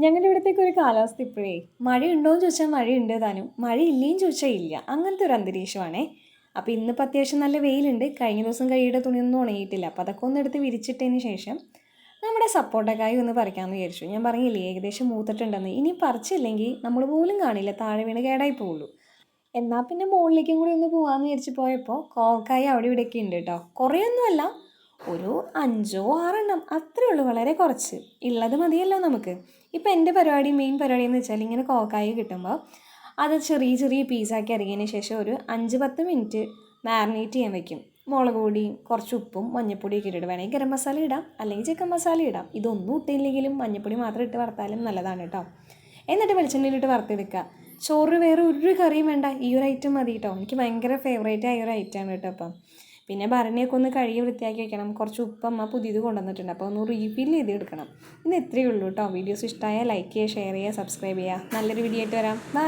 ഞങ്ങളുടെ ഇവിടത്തേക്ക് ഒരു കാലാവസ്ഥ ഇപ്പോഴേ മഴയുണ്ടോയെന്ന് ചോദിച്ചാൽ മഴയുണ്ട് താനും, മഴയില്ലേന്ന് ചോദിച്ചാൽ ഇല്ല, അങ്ങനത്തെ ഒരു അന്തരീക്ഷമാണേ. അപ്പോൾ ഇന്നിപ്പോൾ അത്യാവശ്യം നല്ല വെയിലുണ്ട്. കഴിഞ്ഞ ദിവസം കൈയുടെ തുണിയൊന്നും ഉണങ്ങിയിട്ടില്ല. അപ്പോൾ അതൊക്കെ ഒന്ന് എടുത്ത് വിരിച്ചിട്ടതിന് ശേഷം നമ്മുടെ സപ്പോട്ടക്കായ ഒന്ന് പറിക്കാമെന്ന് വിചാരിച്ചു. ഞാൻ പറഞ്ഞില്ലേ ഏകദേശം മൂത്തിട്ടുണ്ടെന്ന്. ഇനി പറിച്ചില്ലെങ്കിൽ നമ്മൾ പോലും കാണില്ല, താഴെ വീണ് കേടായി പോവുള്ളൂ. എന്നാൽ പിന്നെ മുകളിലേക്കും കൂടി ഒന്ന് പോകാമെന്ന് വിചാരിച്ച് പോയപ്പോൾ കോവക്കായ അവിടെ ഇവിടെയൊക്കെ ഉണ്ട് കേട്ടോ. കുറേയൊന്നുമല്ല, ഒരു 5-6 എണ്ണം അത്രേ ഉള്ളൂ, വളരെ കുറച്ച്. ഉള്ളത് മതിയല്ലോ നമുക്ക്. ഇപ്പം എൻ്റെ പരിപാടി, മെയിൻ പരിപാടി എന്ന് വെച്ചാൽ ഇങ്ങനെ കോവക്കായ കിട്ടുമ്പോൾ അത് ചെറിയ ചെറിയ പീസാക്കി അരിഞ്ഞതിന് ശേഷം ഒരു 5-10 മിനിറ്റ് മാരിനേറ്റ് ചെയ്യാൻ വെക്കും. മുളക് പൊടിയും കുറച്ച് ഉപ്പും മഞ്ഞൾപ്പൊടിയൊക്കെ ഇട്ടിട്ട്, വേണമെങ്കിൽ ഗരം മസാല ഇടാം, അല്ലെങ്കിൽ ചിക്കൻ മസാല ഇടാം. ഇതൊന്നും ഇട്ടില്ലെങ്കിലും മഞ്ഞൾപ്പൊടി മാത്രം ഇട്ട് വറുത്താലും നല്ലതാണ് കേട്ടോ. എന്നിട്ട് വെളിച്ചെണ്ണയിലിട്ട് വറുത്തെടുക്കുക. ചോറിന് വേറെ ഒരു കറിയും വേണ്ട, ഈ ഒരു ഐറ്റം മതി കേട്ടോ. എനിക്ക് ഭയങ്കര ഫേവറേറ്റ് ആയ ഒരു ഐറ്റമാണ് കേട്ടോ. അപ്പം പിന്നെ ഭരണിയൊക്കെ ഒന്ന് കഴുകി വൃത്തിയാക്കി വെക്കണം. കുറച്ച് ഉപ്പ് അമ്മ പുതിയത് കൊണ്ടുവന്നിട്ടുണ്ട്, അപ്പോൾ ഒന്ന് റീഫിൽ ചെയ്തെടുക്കണം. ഇന്ന് ഇത്രയേ ഉള്ളൂ കേട്ടോ. വീഡിയോസ് ഇഷ്ടമായാൽ ലൈക്ക് ചെയ്യുക, ഷെയർ ചെയ്യുക, സബ്സ്ക്രൈബ് ചെയ്യുക. നല്ലൊരു വീഡിയോ ആയിട്ട് വരാം. ബൈ.